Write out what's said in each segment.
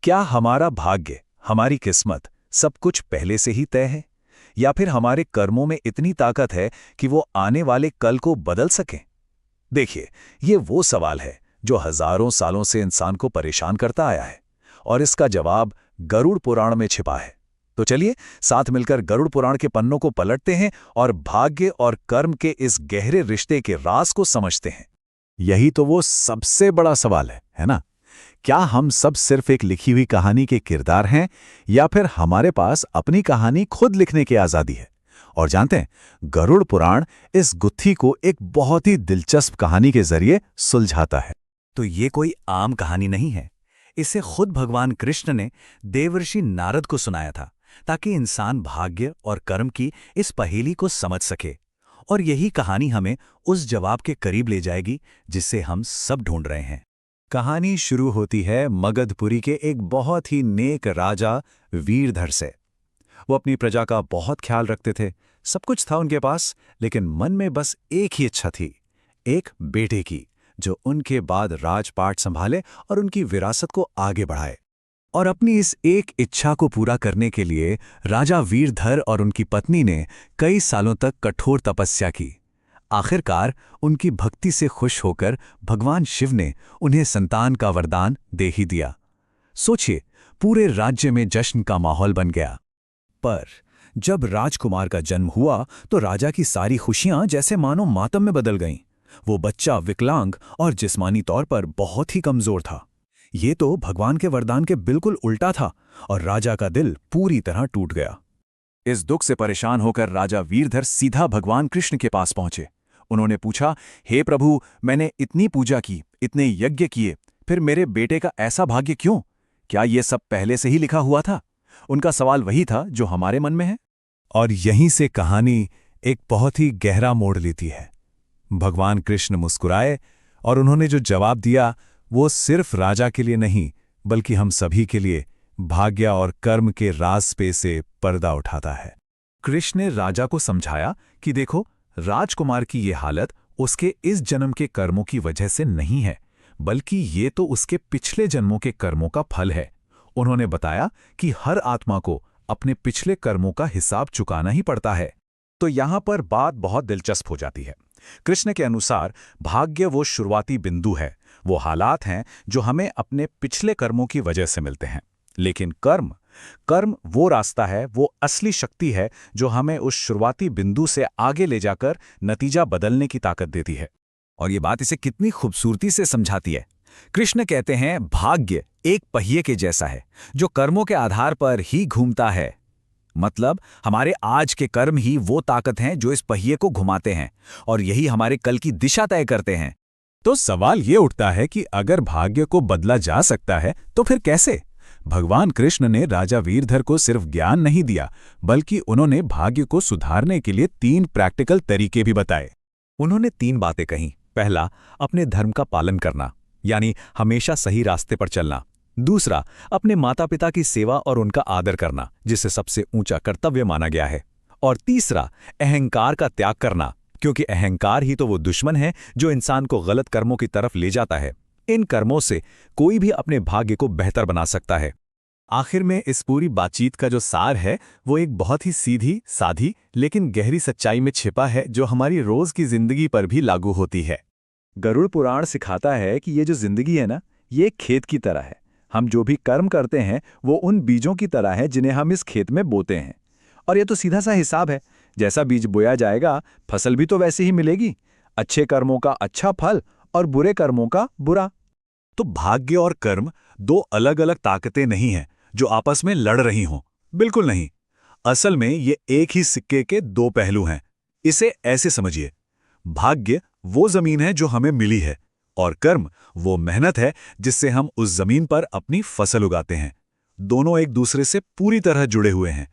क्या हमारा भाग्य, हमारी किस्मत सब कुछ पहले से ही तय है, या फिर हमारे कर्मों में इतनी ताकत है कि वो आने वाले कल को बदल सकें? देखिए, ये वो सवाल है जो हजारों सालों से इंसान को परेशान करता आया है, और इसका जवाब गरुड़ पुराण में छिपा है। तो चलिए साथ मिलकर गरुड़ पुराण के पन्नों को पलटते हैं और भाग्य और कर्म के इस गहरे रिश्ते के राज को समझते हैं। यही तो वो सबसे बड़ा सवाल है ना? क्या हम सब सिर्फ एक लिखी हुई कहानी के किरदार हैं, या फिर हमारे पास अपनी कहानी खुद लिखने की आजादी है? और जानते हैं, गरुड़ पुराण इस गुत्थी को एक बहुत ही दिलचस्प कहानी के जरिए सुलझाता है। तो ये कोई आम कहानी नहीं है। इसे खुद भगवान कृष्ण ने देवर्षि नारद को सुनाया था, ताकि इंसान भाग्य और कर्म की इस पहेली को समझ सके। और यही कहानी हमें उस जवाब के करीब ले जाएगी जिसे हम सब ढूंढ रहे हैं। कहानी शुरू होती है मगधपुरी के एक बहुत ही नेक राजा वीरधर से। वो अपनी प्रजा का बहुत ख्याल रखते थे, सब कुछ था उनके पास, लेकिन मन में बस एक ही इच्छा थी, एक बेटे की, जो उनके बाद राजपाट संभाले और उनकी विरासत को आगे बढ़ाए। और अपनी इस एक इच्छा को पूरा करने के लिए राजा वीरधर और उनकी पत्नी ने कई सालों तक कठोर तपस्या की। आखिरकार उनकी भक्ति से खुश होकर भगवान शिव ने उन्हें संतान का वरदान दे ही दिया। सोचिए, पूरे राज्य में जश्न का माहौल बन गया। पर जब राजकुमार का जन्म हुआ तो राजा की सारी खुशियां जैसे मानो मातम में बदल गईं। वो बच्चा विकलांग और जिस्मानी तौर पर बहुत ही कमजोर था। ये तो भगवान के वरदान के बिल्कुल उल्टा था, और राजा का दिल पूरी तरह टूट गया। इस दुख से परेशान होकर राजा वीरधर सीधा भगवान कृष्ण के पास पहुंचे। उन्होंने पूछा, हे प्रभु, मैंने इतनी पूजा की, इतने यज्ञ किए, फिर मेरे बेटे का ऐसा भाग्य क्यों? क्या ये सब पहले से ही लिखा हुआ था? उनका सवाल वही था जो हमारे मन में है। और यहीं से कहानी एक बहुत ही गहरा मोड़ लेती है। भगवान कृष्ण मुस्कुराए, और उन्होंने जो जवाब दिया वो सिर्फ राजा के लिए नहीं, बल्कि हम सभी के लिए भाग्य और कर्म के राज पे से पर्दा उठाता है। कृष्ण ने राजा को समझाया कि देखो, राजकुमार की ये हालत उसके इस जन्म के कर्मों की वजह से नहीं है, बल्कि ये तो उसके पिछले जन्मों के कर्मों का फल है। उन्होंने बताया कि हर आत्मा को अपने पिछले कर्मों का हिसाब चुकाना ही पड़ता है। तो यहां पर बात बहुत दिलचस्प हो जाती है। कृष्ण के अनुसार भाग्य वो शुरुआती बिंदु है, वो हालात हैं जो हमें अपने पिछले कर्मों की वजह से मिलते हैं। लेकिन कर्म वो रास्ता है, वो असली शक्ति है जो हमें उस शुरुआती बिंदु से आगे ले जाकर नतीजा बदलने की ताकत देती है। और ये बात इसे कितनी खूबसूरती से समझाती है। कृष्ण कहते हैं, भाग्य एक पहिए के जैसा है जो कर्मों के आधार पर ही घूमता है। मतलब हमारे आज के कर्म ही वो ताकत हैं जो इस पहिए को घुमाते हैं, और यही हमारे कल की दिशा तय करते हैं। तो सवाल ये उठता है कि अगर भाग्य को बदला जा सकता है तो फिर कैसे? भगवान कृष्ण ने राजा वीरधर को सिर्फ ज्ञान नहीं दिया, बल्कि उन्होंने भाग्य को सुधारने के लिए 3 प्रैक्टिकल तरीके भी बताए। उन्होंने 3 बातें कहीं। पहला, अपने धर्म का पालन करना, यानी हमेशा सही रास्ते पर चलना। दूसरा, अपने माता पिता की सेवा और उनका आदर करना, जिसे सबसे ऊंचा कर्तव्य माना गया है। और तीसरा, अहंकार का त्याग करना, क्योंकि अहंकार ही तो वो दुश्मन है जो इंसान को गलत कर्मों की तरफ ले जाता है। इन कर्मों से कोई भी अपने भाग्य को बेहतर बना सकता है। आखिर में इस पूरी बातचीत का जो सार है वो एक बहुत ही सीधी साधी लेकिन गहरी सच्चाई में छिपा है, जो हमारी रोज की जिंदगी पर भी लागू होती है। गरुड़ पुराण सिखाता है कि ये जो जिंदगी है ना, ये एक खेत की तरह है। हम जो भी कर्म करते हैं वो उन बीजों की तरह है जिन्हें हम इस खेत में बोते हैं। और ये तो सीधा सा हिसाब है, जैसा बीज बोया जाएगा फसल भी तो वैसे ही मिलेगी। अच्छे कर्मों का अच्छा फल और बुरे कर्मों का बुरा। तो भाग्य और कर्म 2 अलग अलग ताकतें नहीं हैं जो आपस में लड़ रही हों, बिल्कुल नहीं। असल में ये एक ही सिक्के के 2 पहलू हैं। इसे ऐसे समझिए, भाग्य वो जमीन है जो हमें मिली है, और कर्म वो मेहनत है जिससे हम उस जमीन पर अपनी फसल उगाते हैं। दोनों एक दूसरे से पूरी तरह जुड़े हुए हैं।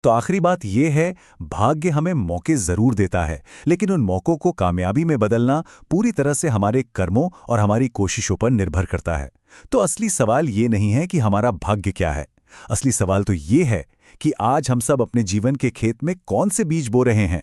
तो आखिरी बात यह है, भाग्य हमें मौके जरूर देता है, लेकिन उन मौकों को कामयाबी में बदलना पूरी तरह से हमारे कर्मों और हमारी कोशिशों पर निर्भर करता है। तो असली सवाल ये नहीं है कि हमारा भाग्य क्या है। असली सवाल तो ये है कि आज हम सब अपने जीवन के खेत में कौन से बीज बो रहे हैं।